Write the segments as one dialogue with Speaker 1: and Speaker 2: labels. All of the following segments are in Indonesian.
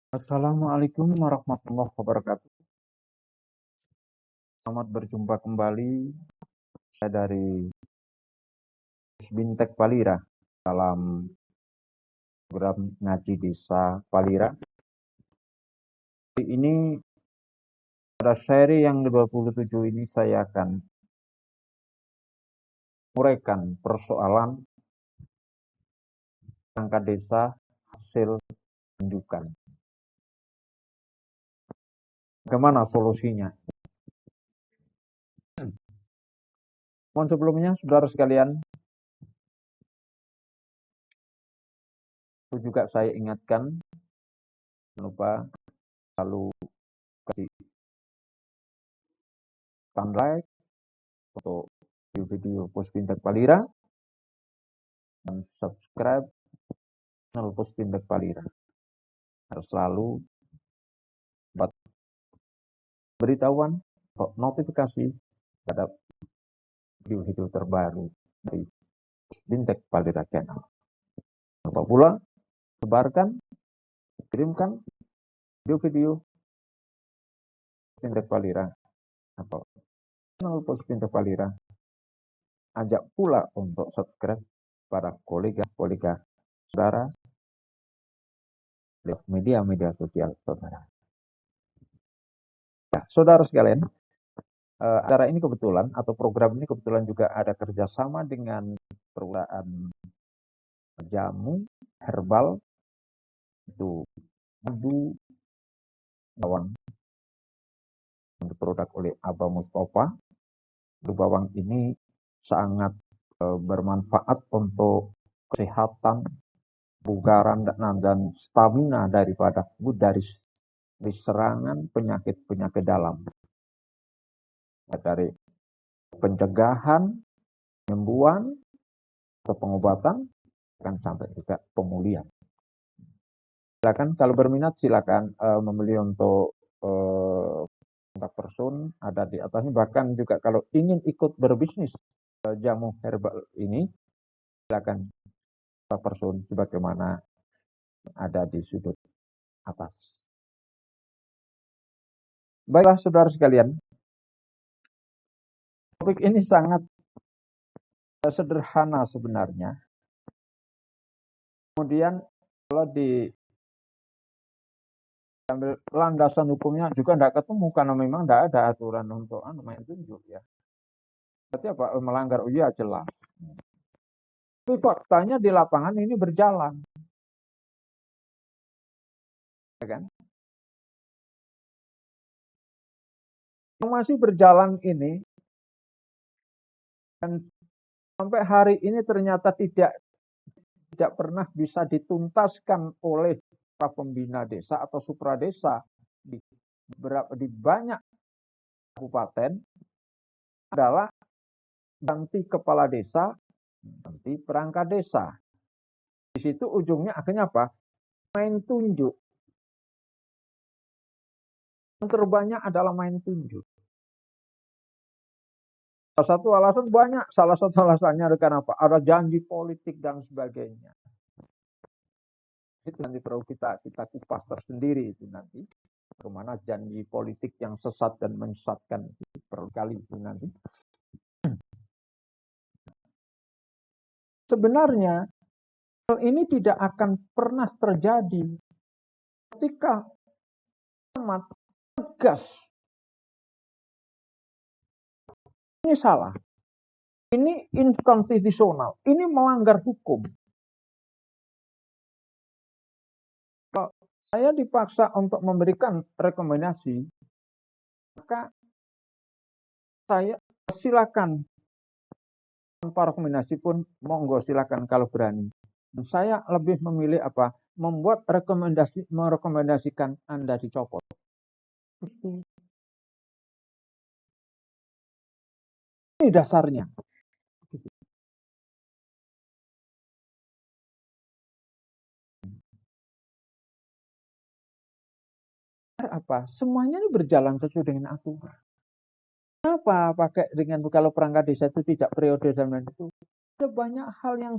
Speaker 1: Assalamualaikum warahmatullahi wabarakatuh. Selamat berjumpa kembali. Saya dari Bintek Palira dalam program Ngaji Desa Palira. Hari ini pada seri yang ke-27 ini saya akan uraikan persoalan perangkat desa hasil tunjukan. Bagaimana solusinya? Mohon sebelumnya, saudara sekalian, itu juga saya ingatkan, jangan lupa selalu kasih like untuk video-video Pos Bintek Palira dan subscribe channel Pos Bintek Palira. Harus selalu dapat beritahuan atau notifikasi terhadap video-video terbaru dari Bintek Palira Channel. Lupa pula sebarkan, kirimkan video-video Bintek Palira atau channel Pos Bintek Palira. Ajak pula untuk subscribe para kolega-kolega saudara di media-media sosial saudara. Nah, saudara sekalian, acara ini kebetulan atau program ini kebetulan juga ada kerjasama dengan perusahaan jamu herbal itu madu bawang yang diproduk oleh Abah Mustafa. Madu bawang ini sangat bermanfaat untuk kesehatan, bugaran dan stamina daripada tubuh dari serangan penyakit-penyakit dalam. Dari pencegahan, penyembuhan, atau pengobatan, akan sampai juga pemulihan. Silakan kalau berminat silakan membeli untuk kontak person ada di atasnya. Bahkan juga kalau ingin ikut berbisnis jamu herbal ini, silakan kontak person sebagaimana ada di sudut atas. Baiklah saudara sekalian, topik ini sangat sederhana sebenarnya. Kemudian kalau ambil landasan hukumnya juga tidak ketemu karena memang tidak ada aturan untuk main tunjuk ya. Berarti apa? Melanggar ujian jelas. Tapi faktanya di lapangan ini berjalan. Ya kan? Yang masih berjalan ini dan sampai hari ini ternyata tidak pernah bisa dituntaskan oleh para pembina desa atau supradesa di banyak kabupaten adalah ganti kepala desa, ganti perangkat desa. Di situ ujungnya akhirnya apa? Main tunjuk. Yang terbanyak adalah main tunjuk. Salah satu alasannya karena apa? Ada janji politik dan sebagainya. Itu nanti perlu kita kupas tersendiri itu nanti. Kemana janji politik yang sesat dan menyesatkan itu perlu kali itu nanti. Sebenarnya hal ini tidak akan pernah terjadi ketika amat tegas. Ini salah. Ini inkonstitusional. Ini melanggar hukum. Kalau saya dipaksa untuk memberikan rekomendasi, maka saya silakan. Tanpa rekomendasi pun monggo silakan kalau berani. Saya lebih memilih apa? Membuat merekomendasikan Anda dicopot. Ini dasarnya. Apa? Semuanya ini berjalan sesuai dengan aturan. Kenapa pakai dengan kalau perangkat desa itu tidak periode zaman itu? Ada banyak hal yang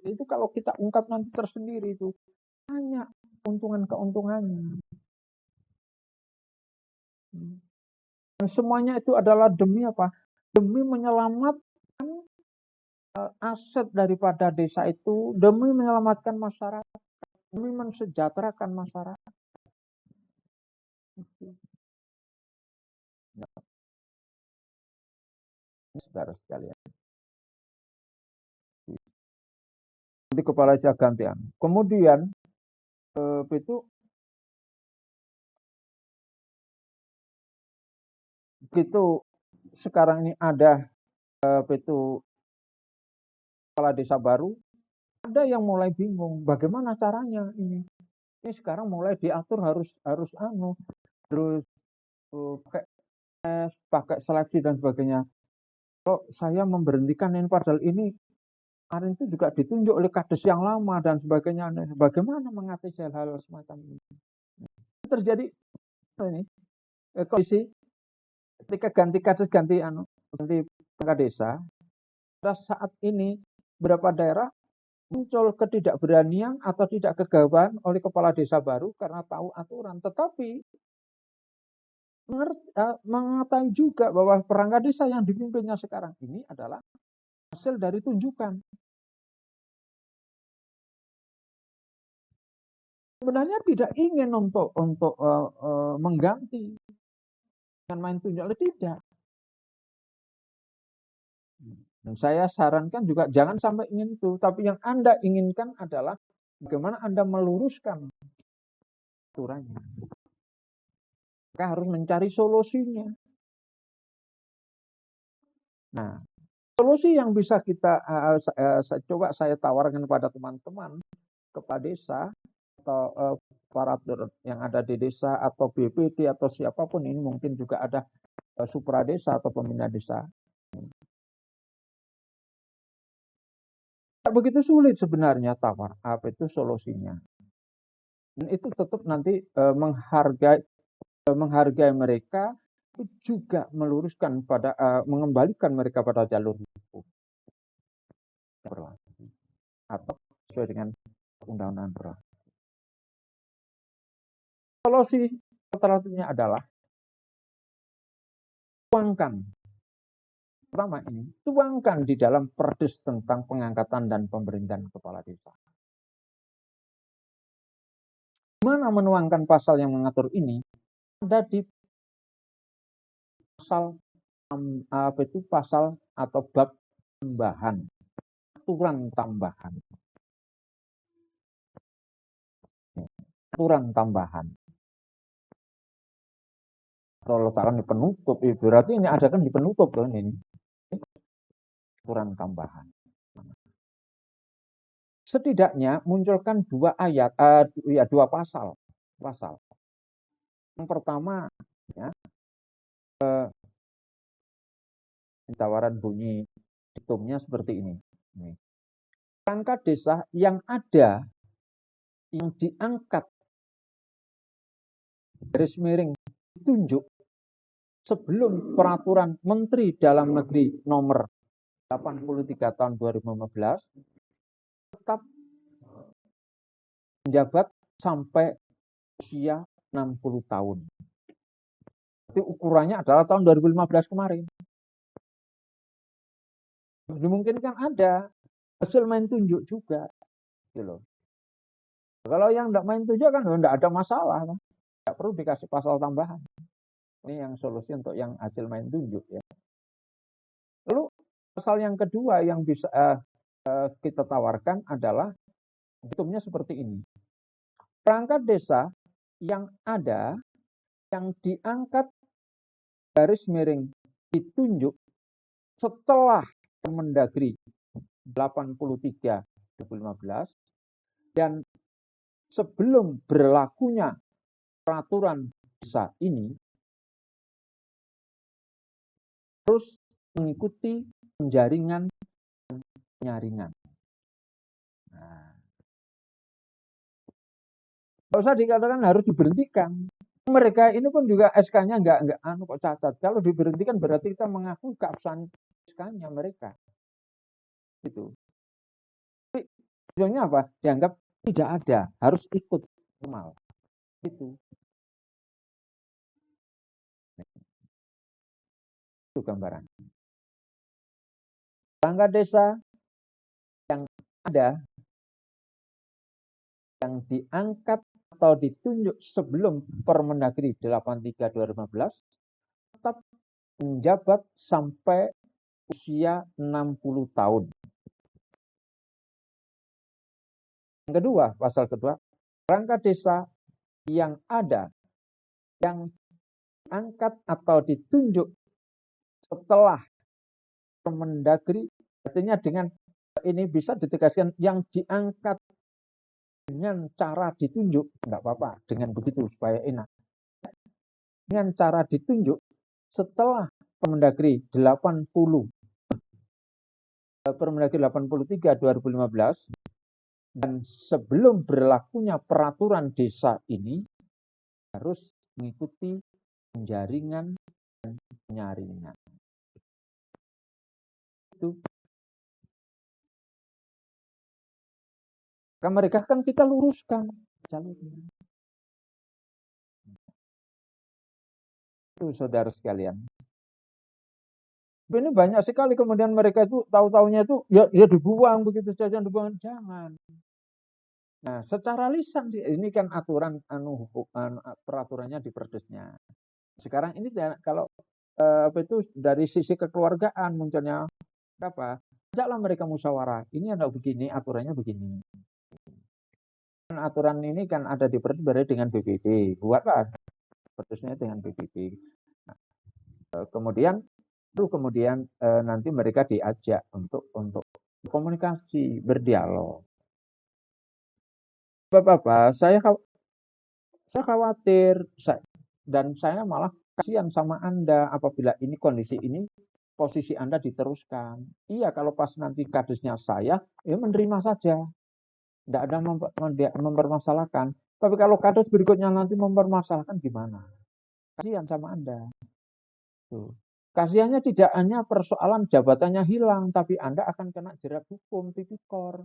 Speaker 1: itu kalau kita ungkap nanti tersendiri itu banyak. keuntungan-keuntungannya. Dan semuanya itu adalah demi apa? Demi menyelamatkan aset daripada desa itu, demi menyelamatkan masyarakat, demi mensejahterakan masyarakat. Saudara sekalian. Nanti kepala desa gantian. Kemudian itu begitu sekarang ini ada itu kepala desa baru, ada yang mulai bingung bagaimana caranya ini. Ini sekarang mulai diatur harus terus pakai tes, pakai seleksi dan sebagainya. Kalau saya memberhentikan ini padahal ini kemarin itu juga ditunjuk oleh kades yang lama dan sebagainya. Bagaimana mengatasi hal-hal semacam ini? Terjadi ini kondisi ketika ganti kades, ganti perangkat desa. Pada saat ini beberapa daerah muncul ketidakberanian atau tidak kegagapan oleh kepala desa baru karena tahu aturan. Tetapi mengetahui juga bahwa perangkat desa yang dipimpinnya sekarang ini adalah hasil dari tunjukan. Sebenarnya tidak ingin untuk mengganti dengan main tunjuk, tidak. Dan saya sarankan juga jangan sampai ingin itu, tapi yang Anda inginkan adalah bagaimana Anda meluruskan aturannya. Maka harus mencari solusinya. Nah, solusi yang bisa kita coba saya tawarkan kepada teman-teman kepala desa atau aparatur yang ada di desa atau BPD atau siapapun ini, mungkin juga ada supra desa atau pembina desa. Tidak begitu sulit sebenarnya tawar apa itu solusinya. Dan itu tetap nanti menghargai mereka, juga meluruskan pada mengembalikan mereka pada jalur hukum atau sesuai dengan undang-undang berlaku. Solusi alternatifnya adalah tuangkan. Pertama ini, tuangkan di dalam perdes tentang pengangkatan dan pemerintahan kepala desa. Mana menuangkan pasal yang mengatur ini? Ada di pasal atau bab tambahan, aturan tambahan. Aturan tambahan. Kalau letakkan di penutup, berarti ini ada kan di penutup kan ini. Aturan tambahan. Setidaknya munculkan dua ayat, dua pasal. Yang pertama, ya, tawaran bunyi diktumnya seperti ini. Perangkat desa yang ada, yang diangkat garis miring ditunjuk sebelum peraturan Menteri Dalam Negeri nomor 83 tahun 2015 tetap menjabat sampai usia 60 tahun. Itu ukurannya adalah tahun 2015 kemarin. Dimungkinkan ada hasil main tunjuk juga. Gitu. Kalau yang tidak main tunjuk kan tidak ada masalah. Tidak perlu dikasih pasal tambahan. Ini yang solusi untuk yang hasil main tunjuk. Ya. Lalu pasal yang kedua yang bisa kita tawarkan adalah hukumnya seperti ini. Perangkat desa yang ada, yang diangkat garis miring ditunjuk setelah Mendagri 83 2015 dan sebelum berlakunya peraturan desa ini terus mengikuti penjaringan dan penyaringan. Nah, tidak usah dikatakan harus diberhentikan. Mereka ini pun juga SK-nya enggak kok cacat. Kalau diberhentikan berarti kita mengakui keabsahan SK-nya mereka. Itu. Tapi tujuannya apa? Dianggap tidak ada, harus ikut normal. Itu gambaran. Perangkat desa yang ada, yang diangkat atau ditunjuk sebelum Permendagri 83 2015 tetap menjabat sampai usia 60 tahun. Yang kedua, pasal kedua, perangkat desa yang ada, yang diangkat atau ditunjuk setelah Permendagri, artinya dengan ini bisa ditegaskan yang diangkat dengan cara ditunjuk, enggak apa-apa, dengan begitu supaya enak. Dengan cara ditunjuk setelah Permendagri 83 2015 dan sebelum berlakunya peraturan desa ini harus mengikuti penjaringan dan penyaringan. Itu. Kan mereka kan kita luruskan jalurnya. Itu saudara sekalian. Ini banyak sekali kemudian mereka itu tahu-taunya itu ya dibuang begitu saja, dibuang, jangan. Nah, secara lisan ini kan aturan peraturannya di Perdesnya. Sekarang ini kalau apa itu dari sisi kekeluargaan munculnya apa? Ajaklah mereka musyawarah. Ini ada begini, aturannya begini. Aturan ini kan ada di Perdes dengan BPD. Buatlah Perdesnya dengan BPD. Nah, kemudian nanti mereka diajak untuk komunikasi, berdialog. Bapak-bapak, saya khawatir dan saya malah kasihan sama Anda apabila ini kondisi ini posisi Anda diteruskan. Iya, kalau pas nanti kadesnya saya, ya menerima saja. Tidak ada mempermasalahkan. Tapi kalau kades berikutnya nanti mempermasalahkan gimana? Kasihan sama Anda. Tuh. Kasihannya tidak hanya persoalan jabatannya hilang, tapi Anda akan kena jerat hukum tipikor.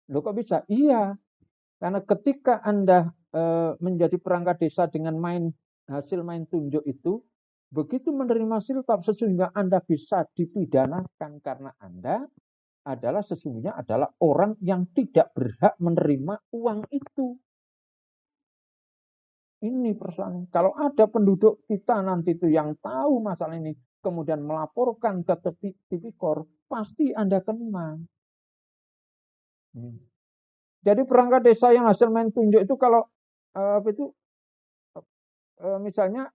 Speaker 1: Loh kok bisa? Iya, karena ketika Anda menjadi perangkat desa dengan hasil main tunjuk itu, begitu menerima siltap sesungguhnya Anda bisa dipidanakan karena Anda sesungguhnya adalah orang yang tidak berhak menerima uang itu. Ini persoalan. Kalau ada penduduk kita nanti itu yang tahu masalah ini, kemudian melaporkan ke tipikor, pasti Anda kena. Jadi perangkat desa yang hasil main tunjuk itu kalau misalnya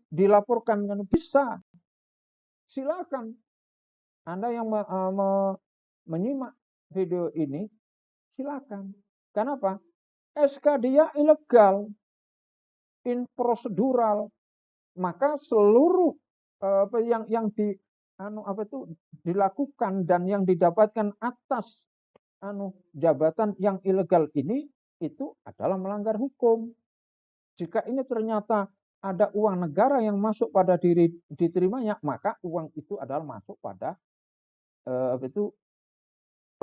Speaker 1: dilaporkan kan bisa. Silakan. Anda yang menyimak video ini silakan. Kenapa? SK dia ilegal, improsedural. Maka seluruh yang dilakukan dan yang didapatkan atas jabatan yang ilegal ini itu adalah melanggar hukum. Jika ini ternyata ada uang negara yang masuk pada diri diterimanya, maka uang itu adalah masuk pada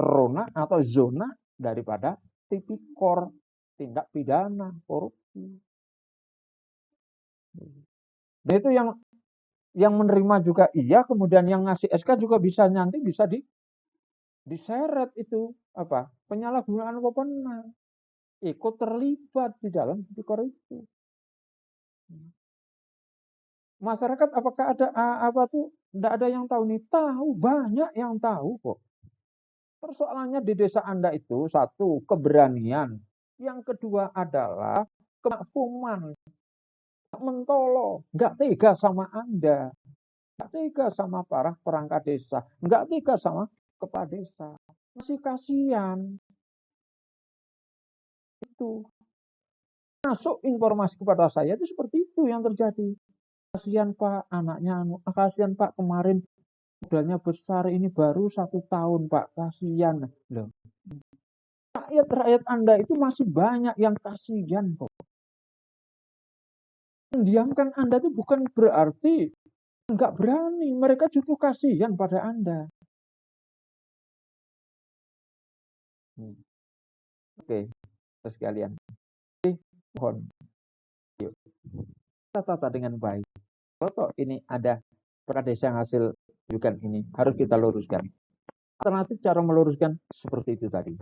Speaker 1: rona atau zona daripada tipikor, tindak pidana korupsi. Dan itu yang menerima juga iya, kemudian yang ngasih SK juga bisa nanti bisa diseret itu penyalahgunaan wewenang, ikut terlibat di dalam tipikor itu. Masyarakat apakah ada tidak ada yang tahu nih? Tahu, banyak yang tahu kok. Persoalannya di desa Anda itu satu keberanian, yang kedua adalah kemakfuman, mentolo, nggak tega sama Anda, nggak tega sama para perangkat desa, nggak tega sama kepala desa, masih kasihan. Itu masuk informasi kepada saya itu seperti itu yang terjadi. Kasihan Pak, anaknya kasihan Pak, kemarin modalnya besar, ini baru 1 tahun Pak, kasihan loh. Rakyat Anda itu masih banyak yang kasihan kok. Mendiamkan Anda itu bukan berarti enggak berani, mereka justru kasihan pada Anda. Oke, terus sekalian. Mohon, yuk kita tata dengan baik. Kalau ini ada perkara desa yang hasil rujukan ini harus kita luruskan. Alternatif cara meluruskan seperti itu tadi.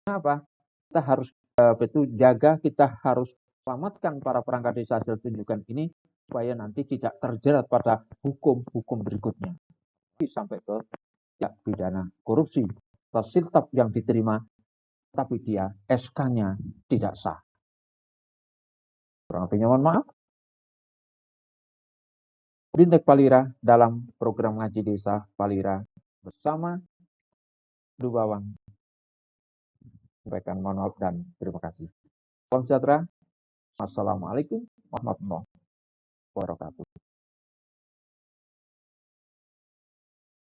Speaker 1: Kenapa? Kita harus betul jaga, kita harus selamatkan para perangkat desa hasil tunjukkan ini supaya nanti tidak terjerat pada hukum-hukum berikutnya. Sampai ke pidana korupsi atau siltap yang diterima tapi dia SK-nya tidak sah. Kurang lebihnya mohon maaf. Bintek Palira dalam program ngaji desa Palira bersama Du Bawang. Sampaikan mohon maaf dan terima kasih. Salam sejahtera. Assalamualaikum warahmatullahi wabarakatuh.